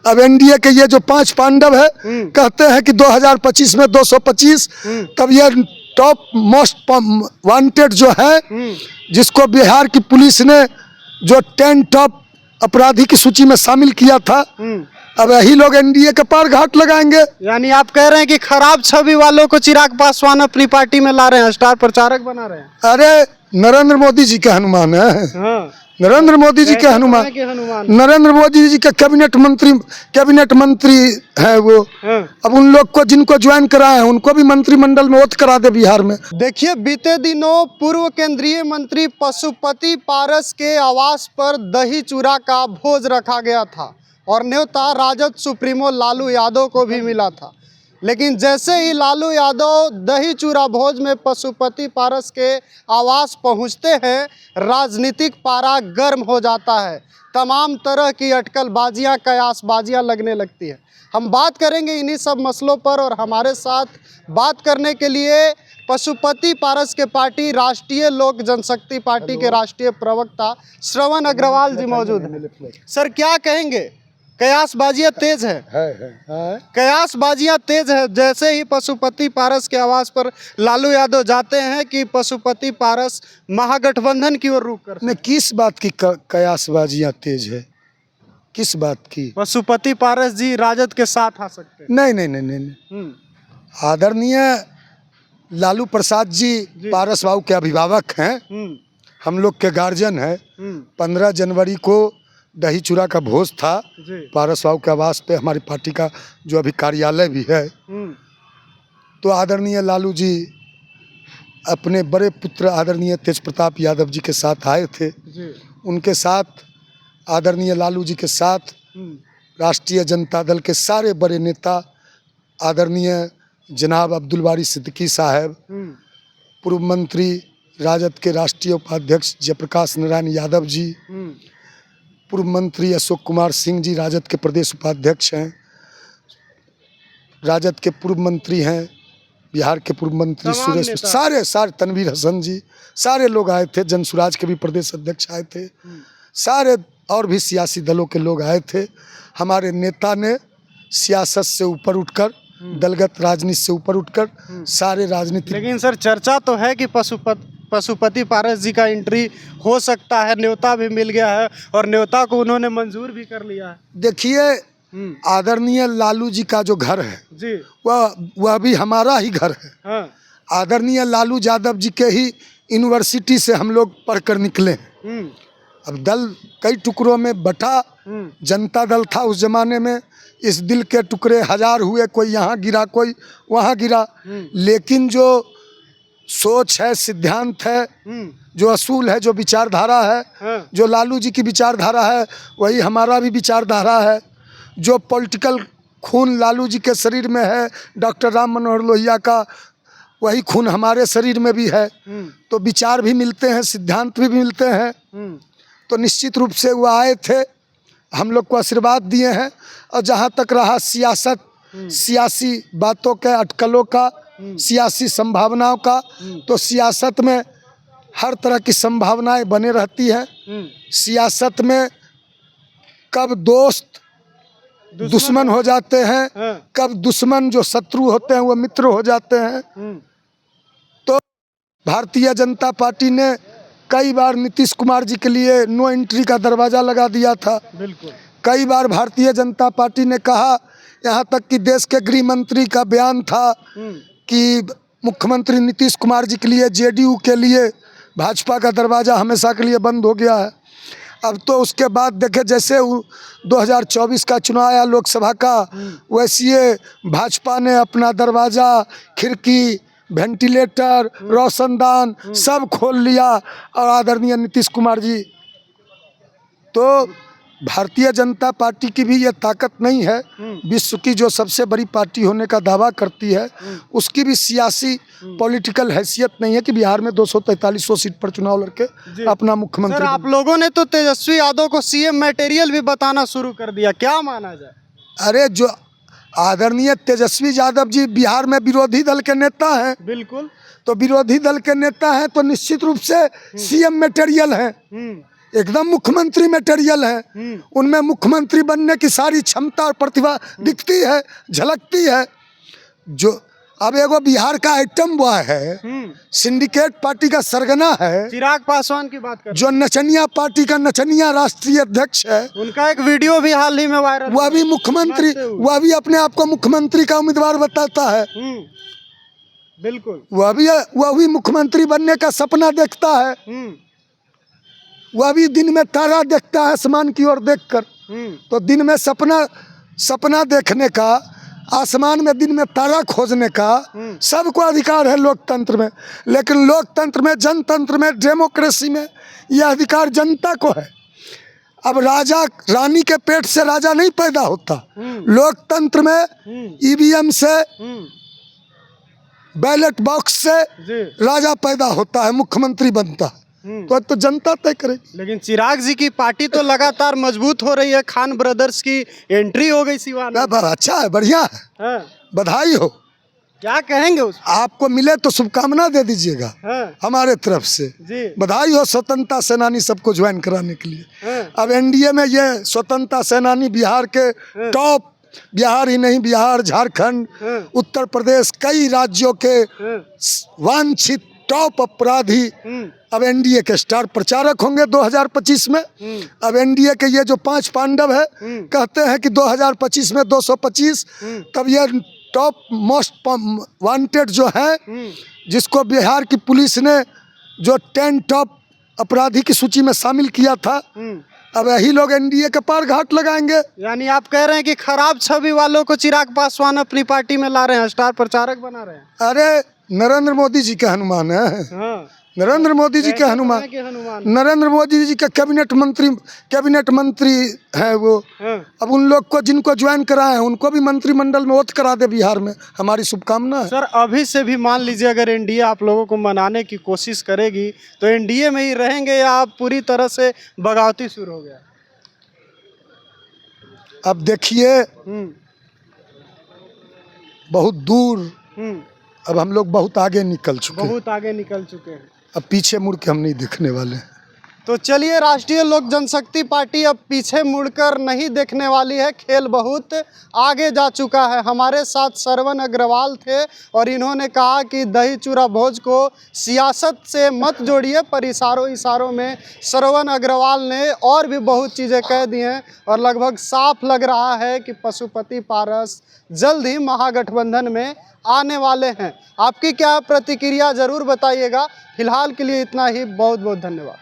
अब एनडीए के ये जो 5 पांडव है कहते हैं कि 2025 में 225, तब ये टॉप मोस्ट वांटेड जो है, जिसको बिहार की पुलिस ने जो 10 टॉप अपराधी की सूची में शामिल किया था, अब यही लोग एनडीए के पार घाट लगाएंगे। यानी आप कह रहे हैं कि खराब छवि वालों को चिराग पासवान अपनी पार्टी में ला रहे हैं, स्टार प्रचारक बना रहे हैं। अरे नरेंद्र मोदी जी के हनुमान है। हाँ। नरेंद्र मोदी जी के हनुमान, नरेंद्र मोदी जी के कैबिनेट मंत्री है वो। अब उन लोग को जिनको ज्वाइन कराए हैं उनको भी मंत्रिमंडल में ओत करा दे बिहार में। देखिए, बीते दिनों पूर्व केंद्रीय मंत्री पशुपति पारस के आवास पर दही चूड़ा का भोज रखा गया था और न्योता राजद सुप्रीमो लालू यादव को भी मिला था। लेकिन जैसे ही लालू यादव दही चूड़ा भोज में पशुपति पारस के आवास पहुंचते हैं, राजनीतिक पारा गर्म हो जाता है। तमाम तरह की अटकलबाजियां, कयासबाजियां लगने लगती है। हम बात करेंगे इन्हीं सब मसलों पर और हमारे साथ बात करने के लिए पशुपति पारस के पार्टी राष्ट्रीय लोक जनशक्ति पार्टी के राष्ट्रीय प्रवक्ता श्रवण अग्रवाल जी मौजूद हैं। सर, क्या कहेंगे? कयासबाजियां तेज है। कयासबाजियां तेज है। जैसे ही पशुपति पारस के आवास पर लालू यादव जाते हैं कि पशुपति पारस महागठबंधन की ओर रुख करते हैं। किस बात की कयासबाजियां तेज है? किस बात की? पशुपति पारस जी राजद के साथ आ सकते हैं। नहीं। आदरणीय लालू प्रसाद जी पारस बाबू के अभिभावक हैं, हम लोग के गार्जियन है। 15 जनवरी को दही चूड़ा का भोज था पारस बाबू के आवास पे, हमारी पार्टी का जो अभी कार्यालय भी है। तो आदरणीय लालू जी अपने बड़े पुत्र आदरणीय तेज प्रताप यादव जी के साथ आए थे। उनके साथ आदरणीय लालू जी के साथ राष्ट्रीय जनता दल के सारे बड़े नेता आदरणीय जनाब अब्दुल बारी सिद्दीकी साहब, पूर्व मंत्री राजद के राष्ट्रीय उपाध्यक्ष जयप्रकाश नारायण यादव जी, पूर्व मंत्री अशोक कुमार सिंह जी राजद के प्रदेश उपाध्यक्ष हैं, राजद के पूर्व मंत्री हैं, बिहार के पूर्व मंत्री सुरेश, सारे तनवीर हसन जी, सारे लोग आए थे। जनसुराज के भी प्रदेश अध्यक्ष आए थे, सारे और भी सियासी दलों के लोग आए थे। हमारे नेता ने सियासत से ऊपर उठकर, दलगत राजनीति से ऊपर उठकर सारे राजनीति। लेकिन सर, चर्चा तो है कि पशुपति पारस जी का एंट्री हो सकता है, न्योता भी मिल गया है और न्योता को उन्होंने मंजूर भी कर लिया है। देखिए, आदरणीय लालू जी का जो घर है जी, वह भी हमारा ही घर है। हाँ। आदरणीय लालू यादव जी के ही यूनिवर्सिटी से हम लोग पढ़कर निकले हैं। अब दल कई टुकड़ों में बटा, जनता दल था उस जमाने में। इस दिल के टुकड़े 1000 हुए, कोई यहाँ गिरा कोई वहाँ गिरा, लेकिन जो सोच है, सिद्धांत है, जो असूल है, जो विचारधारा है, जो लालू जी की विचारधारा है, वही हमारा भी विचारधारा है। जो पॉलिटिकल खून लालू जी के शरीर में है, डॉक्टर राम मनोहर लोहिया का, वही खून हमारे शरीर में भी है। तो विचार भी मिलते हैं, सिद्धांत भी मिलते हैं। तो निश्चित रूप से वो आए थे, हम लोग को आशीर्वाद दिए हैं। और जहाँ तक रहा सियासत, सियासी बातों के, अटकलों का, सियासी संभावनाओं का, तो सियासत में हर तरह की संभावनाएं बने रहती हैं। सियासत में कब दोस्त दुश्मन हो जाते हैं, कब दुश्मन जो शत्रु होते हैं वो मित्र हो जाते हैं। तो भारतीय जनता पार्टी ने कई बार नीतीश कुमार जी के लिए नो एंट्री का दरवाज़ा लगा दिया था। बिल्कुल। कई बार भारतीय जनता पार्टी ने कहा, यहाँ तक कि देश के गृह मंत्री का बयान था कि मुख्यमंत्री नीतीश कुमार जी के लिए, जेडीयू के लिए भाजपा का दरवाज़ा हमेशा के लिए बंद हो गया है। अब तो उसके बाद देखे, जैसे 2024 का चुनाव आया लोकसभा का, वैसे भाजपा ने अपना दरवाज़ा, खिड़की, वेंटिलेटर, रोशनदान सब खोल लिया। और आदरणीय नीतीश कुमार जी, तो भारतीय जनता पार्टी की भी ये ताकत नहीं है, विश्व की जो सबसे बड़ी पार्टी होने का दावा करती है, उसकी भी सियासी पॉलिटिकल हैसियत नहीं है कि बिहार में 243 सीट पर चुनाव लड़के अपना मुख्यमंत्री। सर, आप लोगों ने तो तेजस्वी यादव को सीएम मटेरियल भी बताना शुरू कर दिया, क्या माना जाए? अरे, जो आदरणीय तेजस्वी यादव जी बिहार में विरोधी दल के नेता हैं। बिल्कुल। तो विरोधी दल के नेता हैं तो निश्चित रूप से सीएम मटेरियल हैं, एकदम मुख्यमंत्री मटेरियल है। उनमें मुख्यमंत्री बनने की सारी क्षमता और प्रतिभा दिखती है, झलकती है। जो अब एगो बिहार का आइटम बॉय है, सिंडिकेट पार्टी का सरगना है, चिराग पासवान की बात कर, जो नचनिया पार्टी का नचनिया राष्ट्रीय अध्यक्ष है, उनका एक वीडियो भी हाल ही में वायरल, वह भी मुख्यमंत्री, वह भी अपने आप को मुख्यमंत्री का उम्मीदवार बताता है। बिल्कुल, वह भी मुख्यमंत्री बनने का सपना देखता है। वह भी दिन में तारा देखता है आसमान की ओर देखकर। तो दिन में सपना देखने का, आसमान में दिन में तारा खोजने का सबको अधिकार है लोकतंत्र में। लेकिन लोकतंत्र में, जनतंत्र में, डेमोक्रेसी में यह अधिकार जनता को है। अब राजा रानी के पेट से राजा नहीं पैदा होता। लोकतंत्र में ईवीएम से, बैलेट बॉक्स से राजा पैदा होता है, मुख्यमंत्री बनता है। तो जनता तय करेगी। लेकिन चिराग जी की पार्टी तो लगातार मजबूत हो रही है। खान ब्रदर्स की एंट्री हो गई सिवान में। अच्छा है, बढ़िया है, बधाई हो। क्या कहेंगे उस? आपको मिले तो शुभकामना दे दीजिएगा हमारे तरफ से। बधाई हो स्वतंत्रता सेनानी सबको ज्वाइन कराने के लिए। अब एनडीए में ये स्वतंत्रता सेनानी बिहार के टॉप, बिहार ही नहीं, बिहार, झारखंड, उत्तर प्रदेश, कई राज्यों के वांछित टॉप अपराधी अब एनडीए के स्टार प्रचारक होंगे 2025 में। अब एनडीए के ये जो 5 पांडव है, कहते हैं कि 2025 में 225, तब ये टॉप मोस्ट वांटेड जो है, जिसको बिहार की पुलिस ने जो 10 टॉप अपराधी की सूची में शामिल किया था, अब यही लोग एनडीए के पार घाट लगाएंगे। यानी आप कह रहे हैं कि खराब छवि वालों को चिराग पासवान अपनी पार्टी में ला रहे हैं, स्टार प्रचारक बना रहे हैं। अरे नरेंद्र मोदी जी के हनुमान है। नरेंद्र मोदी जी के हनुमान, नरेंद्र मोदी जी के कैबिनेट मंत्री हैं वो। अब उन लोग को जिनको ज्वाइन कराए हैं, उनको भी मंत्रिमंडल में ओथ करा दे बिहार में। हमारी शुभकामना है। सर, अभी से भी मान लीजिए अगर एनडीए आप लोगों को मनाने की कोशिश करेगी तो एनडीए में ही रहेंगे या आप पूरी तरह से बगावती शुरू हो गया? अब देखिए, बहुत दूर, अब हम लोग बहुत आगे निकल चुके हैं। अब पीछे मुड़ के हम नहीं देखने वाले। तो चलिए, राष्ट्रीय लोक जनशक्ति पार्टी अब पीछे मुड़कर नहीं देखने वाली है। खेल बहुत आगे जा चुका है। हमारे साथ श्रवण अग्रवाल थे और इन्होंने कहा कि दही चूड़ा भोज को सियासत से मत जोड़िए, पर इशारों में श्रवण अग्रवाल ने और भी बहुत चीज़ें कह दी हैं और लगभग साफ लग रहा है कि पशुपति पारस जल्द ही महागठबंधन में आने वाले हैं। आपकी क्या प्रतिक्रिया ज़रूर बताइएगा। फिलहाल के लिए इतना ही। बहुत बहुत धन्यवाद।